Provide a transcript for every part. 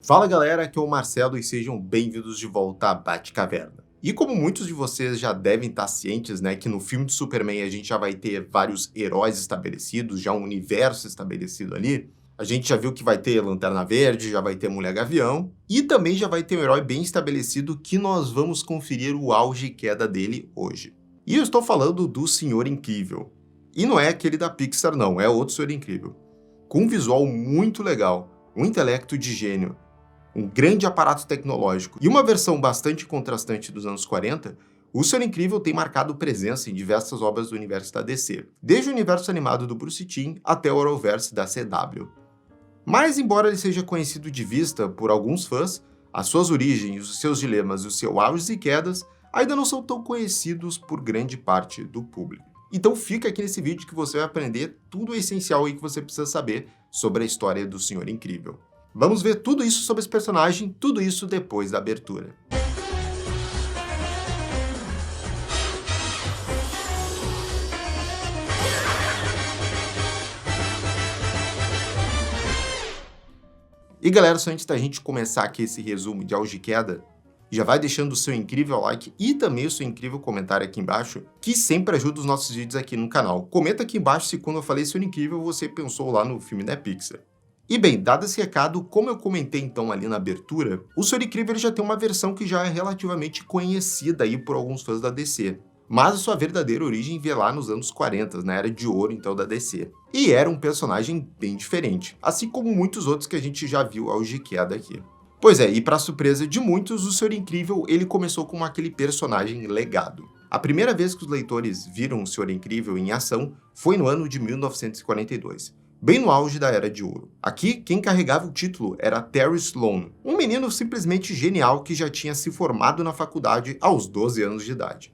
Fala galera, aqui é o Marcelo e sejam bem-vindos de volta à Batcaverna. E como muitos de vocês já devem estar cientes, né, que no filme de Superman a gente já vai ter vários heróis estabelecidos, já um universo estabelecido ali. A gente já viu que vai ter Lanterna Verde, já vai ter Mulher Gavião, e também já vai ter um herói bem estabelecido que nós vamos conferir o auge e queda dele hoje. E eu estou falando do Senhor Incrível. E não é aquele da Pixar não, é outro Senhor Incrível. Com um visual muito legal, um intelecto de gênio, um grande aparato tecnológico e uma versão bastante contrastante dos anos 40, o Senhor Incrível tem marcado presença em diversas obras do universo da DC, desde o universo animado do Bruce Timm até o Arrowverse da CW. Mas, embora ele seja conhecido de vista por alguns fãs, as suas origens, os seus dilemas e os seus auges e quedas ainda não são tão conhecidos por grande parte do público. Então fica aqui nesse vídeo que você vai aprender tudo o essencial aí que você precisa saber sobre a história do Senhor Incrível. Vamos ver tudo isso sobre esse personagem, tudo isso depois da abertura. E galera, só antes da gente começar aqui esse resumo de auge e queda, já vai deixando o seu incrível like e também o seu incrível comentário aqui embaixo, que sempre ajuda os nossos vídeos aqui no canal. Comenta aqui embaixo se quando eu falei Senhor Incrível você pensou lá no filme da Pixar. E bem, dado esse recado, como eu comentei então ali na abertura, o Senhor Incrível já tem uma versão que já é relativamente conhecida aí por alguns fãs da DC. Mas a sua verdadeira origem vê lá nos anos 40, na Era de Ouro então da DC. E era um personagem bem diferente, assim como muitos outros que a gente já viu auge e queda aqui. Pois é, e para surpresa de muitos, o Senhor Incrível ele começou como aquele personagem legado. A primeira vez que os leitores viram o Senhor Incrível em ação foi no ano de 1942. Bem no auge da Era de Ouro. Aqui, quem carregava o título era Terry Sloan, um menino simplesmente genial que já tinha se formado na faculdade aos 12 anos de idade.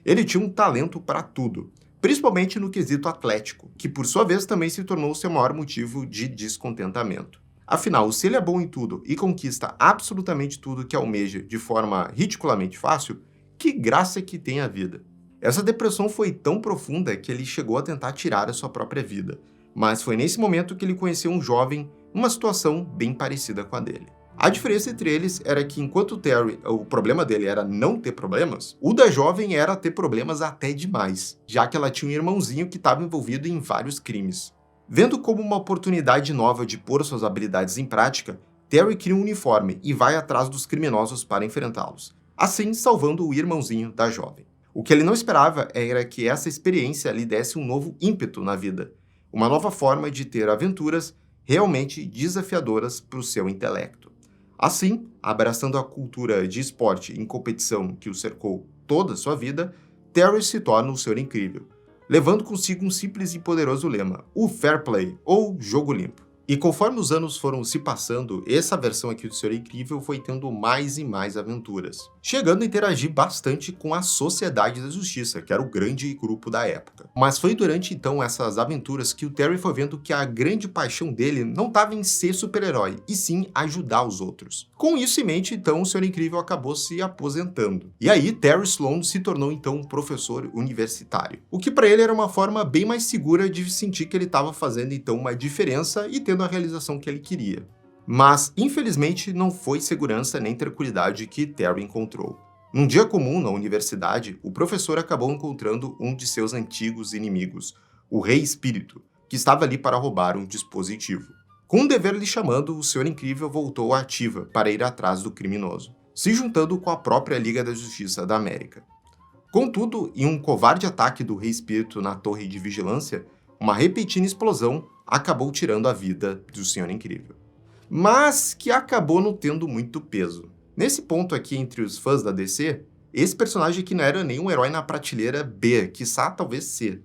Ele tinha um talento para tudo, principalmente no quesito atlético, que por sua vez também se tornou seu maior motivo de descontentamento. Afinal, se ele é bom em tudo e conquista absolutamente tudo que almeja de forma ridiculamente fácil, que graça que tem a vida. Essa depressão foi tão profunda que ele chegou a tentar tirar a sua própria vida. Mas foi nesse momento que ele conheceu um jovem numa situação bem parecida com a dele. A diferença entre eles era que enquanto o Terry, o problema dele era não ter problemas, o da jovem era ter problemas até demais, já que ela tinha um irmãozinho que estava envolvido em vários crimes. Vendo como uma oportunidade nova de pôr suas habilidades em prática, Terry cria um uniforme e vai atrás dos criminosos para enfrentá-los, assim salvando o irmãozinho da jovem. O que ele não esperava era que essa experiência lhe desse um novo ímpeto na vida, uma nova forma de ter aventuras realmente desafiadoras para o seu intelecto. Assim, abraçando a cultura de esporte em competição que o cercou toda a sua vida, Terry se torna o Senhor Incrível, levando consigo um simples e poderoso lema, o Fair Play, ou Jogo Limpo. E conforme os anos foram se passando, essa versão aqui do Senhor Incrível foi tendo mais e mais aventuras, chegando a interagir bastante com a Sociedade da Justiça, que era o grande grupo da época. Mas foi durante então essas aventuras que o Terry foi vendo que a grande paixão dele não estava em ser super-herói, e sim ajudar os outros. Com isso em mente, então, o Senhor Incrível acabou se aposentando. E aí, Terry Sloan se tornou então um professor universitário, o que para ele era uma forma bem mais segura de sentir que ele estava fazendo então uma diferença e tendo a realização que ele queria. Mas, infelizmente, não foi segurança nem tranquilidade que Terry encontrou. Num dia comum na universidade, o professor acabou encontrando um de seus antigos inimigos, o Rei Espírito, que estava ali para roubar um dispositivo. Com um dever lhe chamando, o Senhor Incrível voltou à ativa para ir atrás do criminoso, se juntando com a própria Liga da Justiça da América. Contudo, em um covarde ataque do Rei Espírito na torre de vigilância, uma repentina explosão acabou tirando a vida do Senhor Incrível. Mas que acabou não tendo muito peso. Nesse ponto aqui entre os fãs da DC, esse personagem aqui não era nenhum herói na prateleira B, quiçá talvez C.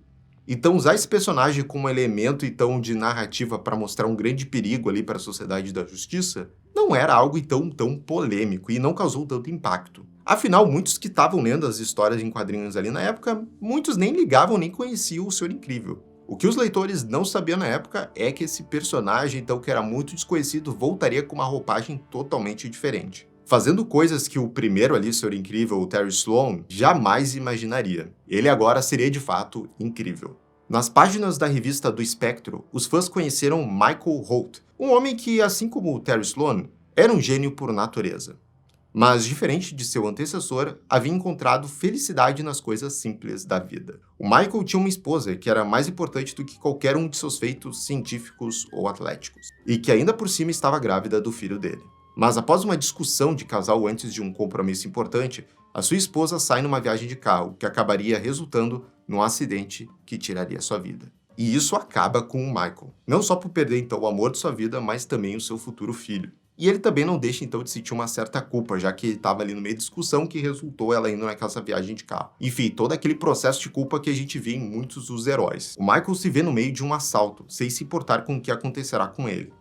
Então usar esse personagem como elemento então de narrativa para mostrar um grande perigo ali para a Sociedade da Justiça não era algo então tão polêmico e não causou tanto impacto. Afinal, muitos que estavam lendo as histórias em quadrinhos ali na época, muitos nem ligavam nem conheciam o Senhor Incrível. O que os leitores não sabiam na época é que esse personagem, então, que era muito desconhecido, voltaria com uma roupagem totalmente diferente, fazendo coisas que o primeiro ali, Senhor Incrível, o Terry Sloan, jamais imaginaria. Ele agora seria de fato incrível. Nas páginas da revista do Espectro, os fãs conheceram Michael Holt, um homem que, assim como o Terry Sloan, Era um gênio por natureza. Mas, diferente de seu antecessor, havia encontrado felicidade nas coisas simples da vida. O Michael tinha uma esposa que era mais importante do que qualquer um de seus feitos científicos ou atléticos, e que ainda por cima estava grávida do filho dele. Mas após uma discussão de casal antes de um compromisso importante, a sua esposa sai numa viagem de carro, que acabaria resultando num acidente que tiraria sua vida. E isso acaba com o Michael. Não só por perder então o amor de sua vida, mas também o seu futuro filho. E ele também não deixa então de sentir uma certa culpa, já que estava ali no meio de discussão que resultou ela indo naquela viagem de carro. Enfim, todo aquele processo de culpa que a gente vê em muitos dos heróis. O Michael se vê no meio de um assalto, sem se importar com o que acontecerá com ele.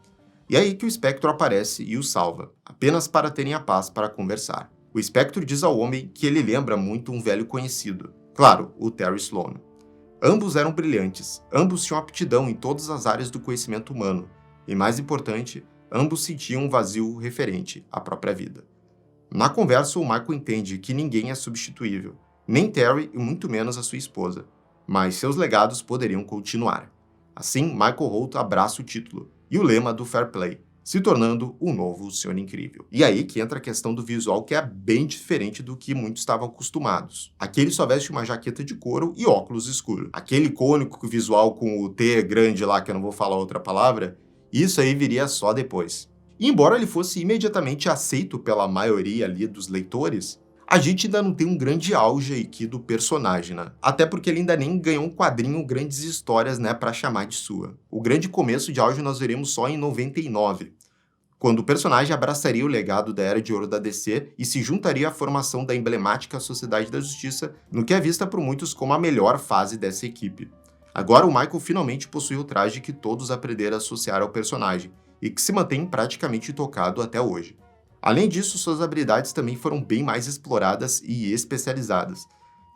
E é aí que o Espectro aparece e o salva, apenas para terem a paz para conversar. O Espectro diz ao homem que ele lembra muito um velho conhecido. Claro, o Terry Sloan. Ambos eram brilhantes, ambos tinham aptidão em todas as áreas do conhecimento humano. E mais importante, ambos sentiam um vazio referente à própria vida. Na conversa, o Michael entende que ninguém é substituível, nem Terry e muito menos a sua esposa, mas seus legados poderiam continuar. Assim, Michael Holt abraça o título e o lema do Fair Play, se tornando o novo Senhor Incrível. E aí que entra a questão do visual, que é bem diferente do que muitos estavam acostumados. Aqui ele só veste uma jaqueta de couro e óculos escuros. Aquele icônico visual com o T grande lá, que eu não vou falar outra palavra, isso aí viria só depois. E embora ele fosse imediatamente aceito pela maioria ali dos leitores, a gente ainda não tem um grande auge aqui do personagem, né? Até porque ele ainda nem ganhou um quadrinho Grandes Histórias, né, pra chamar de sua. O grande começo de auge nós veremos só em 99, quando o personagem abraçaria o legado da Era de Ouro da DC e se juntaria à formação da emblemática Sociedade da Justiça, no que é vista por muitos como a melhor fase dessa equipe. Agora o Michael finalmente possui o traje que todos aprenderam a associar ao personagem, e que se mantém praticamente intocado até hoje. Além disso, suas habilidades também foram bem mais exploradas e especializadas,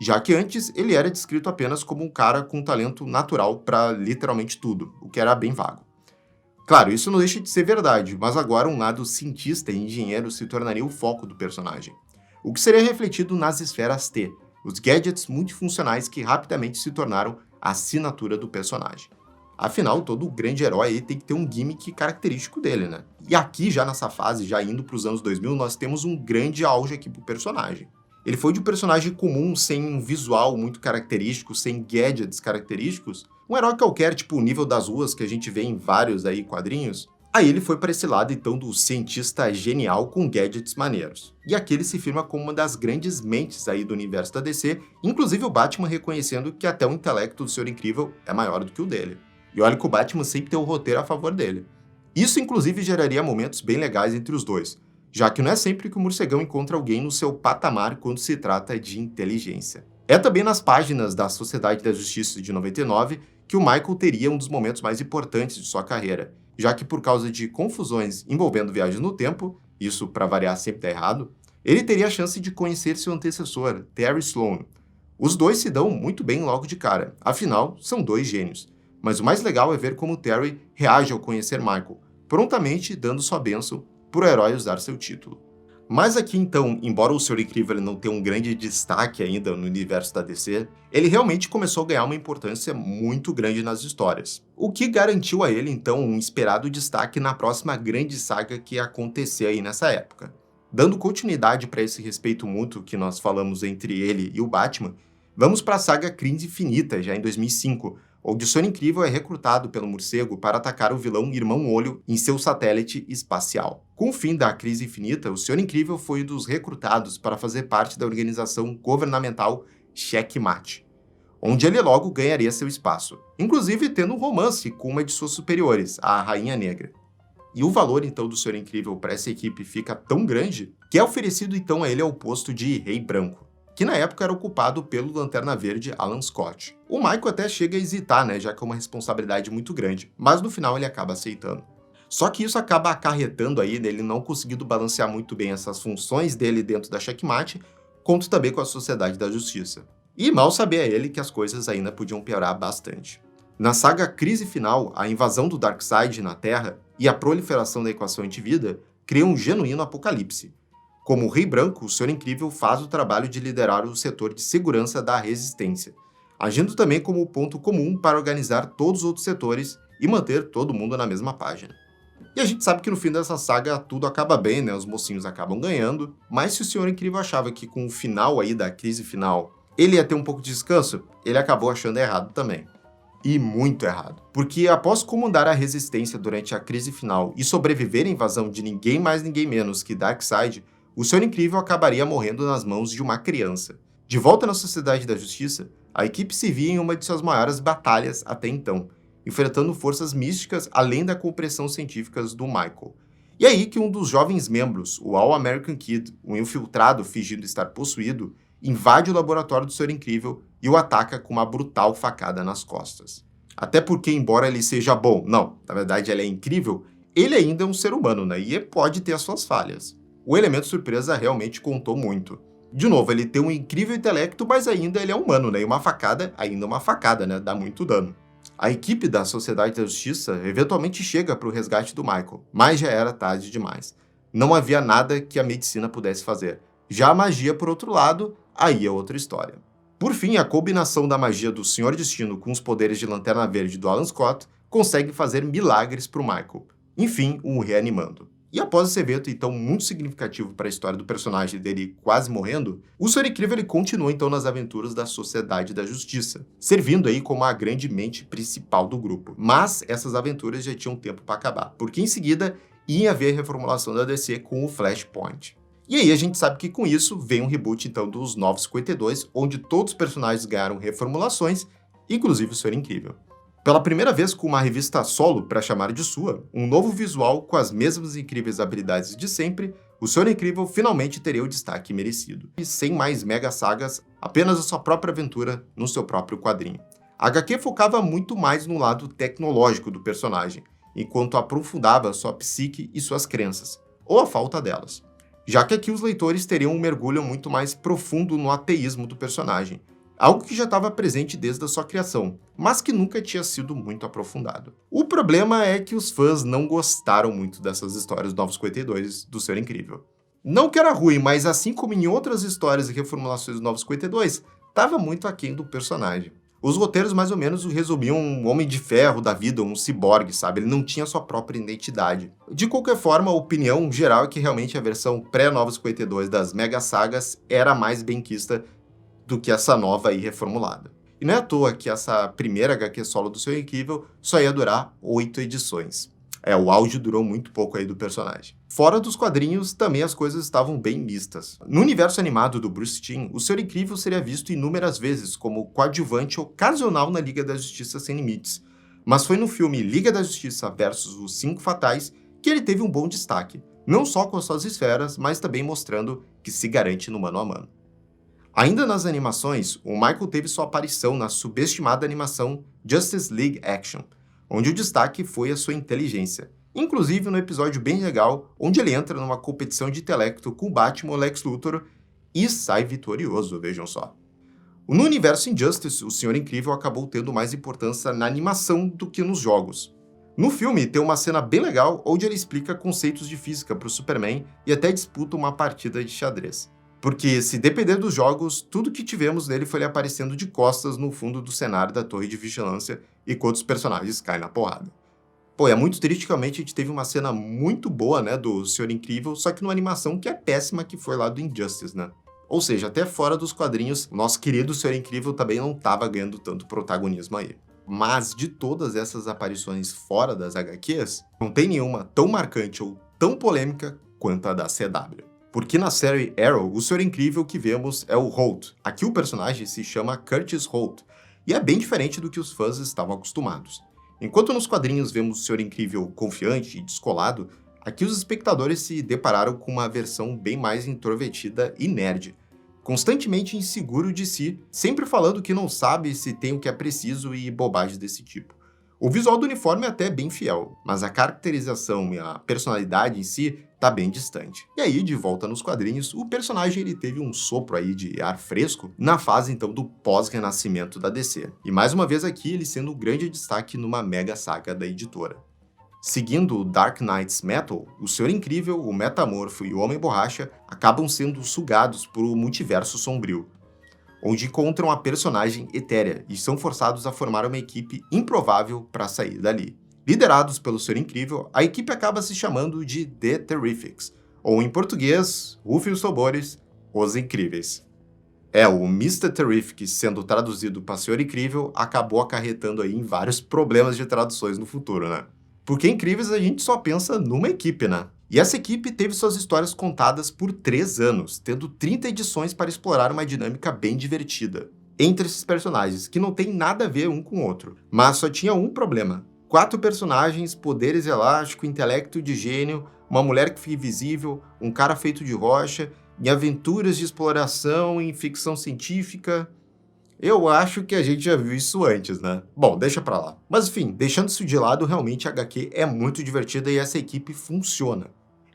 já que antes ele era descrito apenas como um cara com talento natural para literalmente tudo, o que era bem vago. Claro, isso não deixa de ser verdade, mas agora um lado cientista e engenheiro se tornaria o foco do personagem, o que seria refletido nas esferas T, os gadgets multifuncionais que rapidamente se tornaram a assinatura do personagem. Afinal, todo grande herói aí tem que ter um gimmick característico dele, né? E aqui, já nessa fase, já indo para os anos 2000, nós temos um grande auge aqui pro personagem. Ele foi de um personagem comum, sem um visual muito característico, sem gadgets característicos, um herói qualquer, tipo o Nível das Ruas, que a gente vê em vários aí quadrinhos. Aí ele foi para esse lado, então, do cientista genial com gadgets maneiros. E aqui ele se firma como uma das grandes mentes aí do universo da DC, inclusive o Batman reconhecendo que até o intelecto do Senhor Incrível é maior do que o dele. E olha que o Batman sempre tem o roteiro a favor dele. Isso, inclusive, geraria momentos bem legais entre os dois, já que não é sempre que o morcegão encontra alguém no seu patamar quando se trata de inteligência. É também nas páginas da Sociedade da Justiça de 99 que o Michael teria um dos momentos mais importantes de sua carreira, já que por causa de confusões envolvendo viagens no tempo, isso para variar sempre dá errado, ele teria a chance de conhecer seu antecessor, Terry Sloan. Os dois se dão muito bem logo de cara, afinal, são dois gênios. Mas o mais legal é ver como Terry reage ao conhecer Michael, prontamente dando sua bênção para o herói usar seu título. Mas aqui então, embora o Senhor Incrível não tenha um grande destaque ainda no universo da DC, ele realmente começou a ganhar uma importância muito grande nas histórias, o que garantiu a ele então um esperado destaque na próxima grande saga que ia acontecer aí nessa época. Dando continuidade para esse respeito mútuo que nós falamos entre ele e o Batman, vamos para a saga Crise Infinita, já em 2005, onde o Senhor Incrível é recrutado pelo morcego para atacar o vilão Irmão Olho em seu satélite espacial. Com o fim da Crise Infinita, o Senhor Incrível foi um dos recrutados para fazer parte da organização governamental Checkmate, onde ele logo ganharia seu espaço, inclusive tendo um romance com uma de suas superiores, a Rainha Negra. E o valor então do Senhor Incrível para essa equipe fica tão grande que é oferecido então a ele ao posto de Rei Branco, que na época era ocupado pelo Lanterna Verde Alan Scott. O Michael até chega a hesitar, né, já que é uma responsabilidade muito grande, mas no final ele acaba aceitando. Só que isso acaba acarretando aí nele não conseguindo balancear muito bem essas funções dele dentro da Checkmate, conto também com a Sociedade da Justiça. E mal sabia ele que as coisas ainda podiam piorar bastante. Na saga Crise Final, a invasão do Darkseid na Terra e a proliferação da equação antivida criam um genuíno apocalipse. Como o Rei Branco, o Senhor Incrível faz o trabalho de liderar o setor de segurança da resistência, agindo também como ponto comum para organizar todos os outros setores e manter todo mundo na mesma página. E a gente sabe que no fim dessa saga tudo acaba bem, né? Os mocinhos acabam ganhando, mas se o Senhor Incrível achava que com o final aí da crise final ele ia ter um pouco de descanso, ele acabou achando errado também. E muito errado. Porque após comandar a resistência durante a crise final e sobreviver à invasão de ninguém mais ninguém menos que Darkseid, o Senhor Incrível acabaria morrendo nas mãos de uma criança. De volta na Sociedade da Justiça, a equipe se via em uma de suas maiores batalhas até então, enfrentando forças místicas além da compreensão científica do Michael. E aí que um dos jovens membros, o All-American Kid, um infiltrado fingindo estar possuído, invade o laboratório do Senhor Incrível e o ataca com uma brutal facada nas costas. Até porque, embora ele seja bom, não, na verdade ele é incrível, ele ainda é um ser humano, né? E pode ter as suas falhas. O elemento surpresa realmente contou muito. De novo, ele tem um incrível intelecto, mas ainda ele é humano, né? E uma facada, ainda uma facada, né? Dá muito dano. A equipe da Sociedade da Justiça eventualmente chega para o resgate do Michael, mas já era tarde demais. Não havia nada que a medicina pudesse fazer. Já a magia, por outro lado, aí é outra história. Por fim, a combinação da magia do Senhor Destino com os poderes de Lanterna Verde do Alan Scott consegue fazer milagres para o Michael, enfim, o reanimando. E após esse evento, então, muito significativo para a história do personagem dele quase morrendo, o Senhor Incrível ele continua, então, nas aventuras da Sociedade da Justiça, servindo aí como a grande mente principal do grupo. Mas essas aventuras já tinham tempo para acabar, porque em seguida ia haver reformulação da DC com o Flashpoint. E aí a gente sabe que com isso vem um reboot, então, dos Novos 52, onde todos os personagens ganharam reformulações, inclusive o Senhor Incrível. Pela primeira vez com uma revista solo para chamar de sua, um novo visual com as mesmas incríveis habilidades de sempre, o Senhor Incrível finalmente teria o destaque merecido. E sem mais mega sagas, apenas a sua própria aventura no seu próprio quadrinho. A HQ focava muito mais no lado tecnológico do personagem, enquanto aprofundava sua psique e suas crenças, ou a falta delas. Já que aqui os leitores teriam um mergulho muito mais profundo no ateísmo do personagem, algo que já estava presente desde a sua criação, mas que nunca tinha sido muito aprofundado. O problema é que os fãs não gostaram muito dessas histórias do Novos 52 do Senhor Incrível. Não que era ruim, mas assim como em outras histórias e reformulações do Novos 52, estava muito aquém do personagem. Os roteiros mais ou menos o resumiam um homem de ferro da vida, um ciborgue, sabe? Ele não tinha sua própria identidade. De qualquer forma, a opinião geral é que realmente a versão pré-Novos 52 das mega sagas era mais benquista do que essa nova aí reformulada. E não é à toa que essa primeira HQ solo do Senhor Incrível só ia durar 8 edições. O auge durou muito pouco aí do personagem. Fora dos quadrinhos, também as coisas estavam bem mistas. No universo animado do Bruce Timm, o Senhor Incrível seria visto inúmeras vezes como coadjuvante ocasional na Liga da Justiça Sem Limites. Mas foi no filme Liga da Justiça versus os Cinco Fatais que ele teve um bom destaque, não só com as suas esferas, mas também mostrando que se garante no mano a mano. Ainda nas animações, o Michael teve sua aparição na subestimada animação Justice League Action, onde o destaque foi a sua inteligência. Inclusive no episódio bem legal, onde ele entra numa competição de intelecto com o Batman Lex Luthor e sai vitorioso, vejam só. No universo Injustice, o Senhor Incrível acabou tendo mais importância na animação do que nos jogos. No filme, tem uma cena bem legal onde ele explica conceitos de física para o Superman e até disputa uma partida de xadrez. Porque, se depender dos jogos, tudo que tivemos nele foi ele aparecendo de costas no fundo do cenário da Torre de Vigilância enquanto os personagens caem na porrada. É muito triste que realmente a gente teve uma cena muito boa, né, do Senhor Incrível, só que numa animação que é péssima que foi lá do Injustice, né? Ou seja, até fora dos quadrinhos, o nosso querido Senhor Incrível também não estava ganhando tanto protagonismo aí. Mas de todas essas aparições fora das HQs, não tem nenhuma tão marcante ou tão polêmica quanto a da CW. Porque na série Arrow, o Senhor Incrível que vemos é o Holt. Aqui o personagem se chama Curtis Holt, e é bem diferente do que os fãs estavam acostumados. Enquanto nos quadrinhos vemos o Senhor Incrível confiante e descolado, aqui os espectadores se depararam com uma versão bem mais introvertida e nerd, constantemente inseguro de si, sempre falando que não sabe se tem o que é preciso e bobagens desse tipo. O visual do uniforme é até bem fiel, mas a caracterização e a personalidade em si tá bem distante. E aí, de volta nos quadrinhos, o personagem ele teve um sopro aí de ar fresco na fase então do pós-renascimento da DC. E mais uma vez aqui ele sendo um grande destaque numa mega saga da editora. Seguindo o Dark Knight's Metal, o Senhor Incrível, o Metamorfo e o Homem Borracha acabam sendo sugados por um multiverso sombrio, onde encontram a personagem etérea e são forçados a formar uma equipe improvável para sair dali. Liderados pelo Senhor Incrível, a equipe acaba se chamando de The Terrifics, ou em português, rufem os tambores, Os Incríveis. O Mr. Terrific, sendo traduzido para Senhor Incrível, acabou acarretando aí em vários problemas de traduções no futuro, né? Porque Incríveis a gente só pensa numa equipe, né? E essa equipe teve suas histórias contadas por 3 anos, tendo 30 edições para explorar uma dinâmica bem divertida entre esses personagens, que não tem nada a ver um com o outro. Mas só tinha um problema. 4 personagens, poderes elásticos, intelecto de gênio, uma mulher que fica invisível, um cara feito de rocha, em aventuras de exploração, em ficção científica. Eu acho que a gente já viu isso antes, né? Bom, deixa pra lá. Mas enfim, deixando isso de lado, realmente a HQ é muito divertida e essa equipe funciona.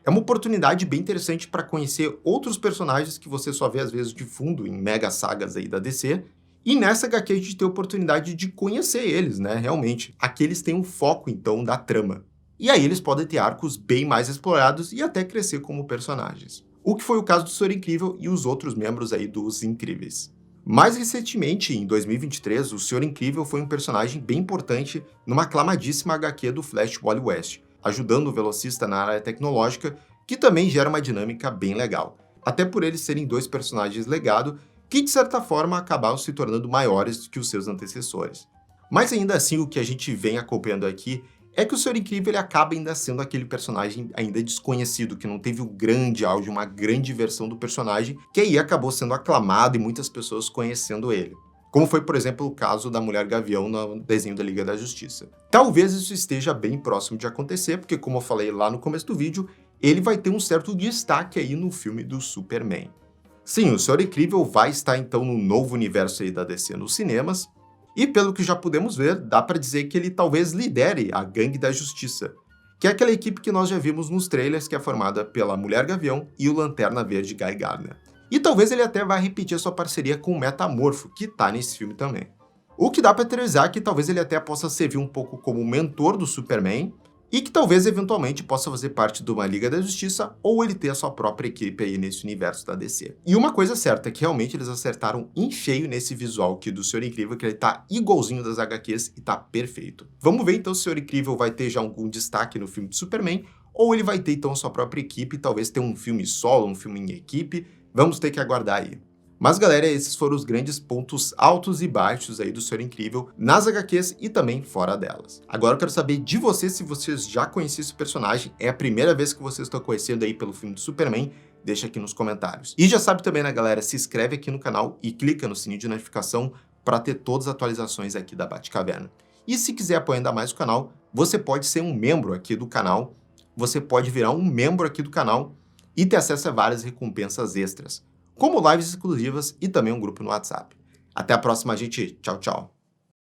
É uma oportunidade bem interessante para conhecer outros personagens que você só vê às vezes de fundo em mega sagas aí da DC. E nessa HQ a gente tem a oportunidade de conhecer eles, né? Realmente. Aqui eles têm um foco, então, da trama. E aí eles podem ter arcos bem mais explorados e até crescer como personagens. O que foi o caso do Senhor Incrível e os outros membros aí dos Incríveis. Mais recentemente, em 2023, o Senhor Incrível foi um personagem bem importante numa aclamadíssima HQ do Flash Wally West, ajudando o velocista na área tecnológica, que também gera uma dinâmica bem legal. Até por eles serem 2 personagens legado, que de certa forma acabaram se tornando maiores que os seus antecessores. Mas ainda assim, o que a gente vem acompanhando aqui é que o Senhor Incrível ele acaba ainda sendo aquele personagem ainda desconhecido, que não teve o grande auge, uma grande versão do personagem, que aí acabou sendo aclamado e muitas pessoas conhecendo ele. Como foi, por exemplo, o caso da Mulher Gavião no desenho da Liga da Justiça. Talvez isso esteja bem próximo de acontecer, porque como eu falei lá no começo do vídeo, ele vai ter um certo destaque aí no filme do Superman. Sim, o Senhor Incrível vai estar então no novo universo aí da DC nos cinemas, e pelo que já pudemos ver, dá para dizer que ele talvez lidere a Gangue da Justiça, que é aquela equipe que nós já vimos nos trailers, que é formada pela Mulher Gavião e o Lanterna Verde Guy Gardner. E talvez ele até vá repetir a sua parceria com o Metamorfo, que tá nesse filme também. O que dá para teorizar que talvez ele até possa servir um pouco como mentor do Superman, e que talvez eventualmente possa fazer parte de uma Liga da Justiça ou ele ter a sua própria equipe aí nesse universo da DC. E uma coisa certa é que realmente eles acertaram em cheio nesse visual aqui do Senhor Incrível, que ele tá igualzinho das HQs e tá perfeito. Vamos ver então se o Senhor Incrível vai ter já algum destaque no filme de Superman ou ele vai ter então a sua própria equipe, talvez ter um filme solo, um filme em equipe. Vamos ter que aguardar aí. Mas galera, esses foram os grandes pontos altos e baixos aí do Senhor Incrível nas HQs e também fora delas. Agora eu quero saber de vocês se vocês já conheciam esse personagem, é a primeira vez que vocês estão conhecendo aí pelo filme do Superman, deixa aqui nos comentários. E já sabe também, né galera, se inscreve aqui no canal e clica no sininho de notificação para ter todas as atualizações aqui da Batcaverna. E se quiser apoiar ainda mais o canal, você pode ser um membro aqui do canal, você pode virar um membro aqui do canal e ter acesso a várias recompensas extras, como lives exclusivas e também um grupo no WhatsApp. Até a próxima, gente. Tchau, tchau.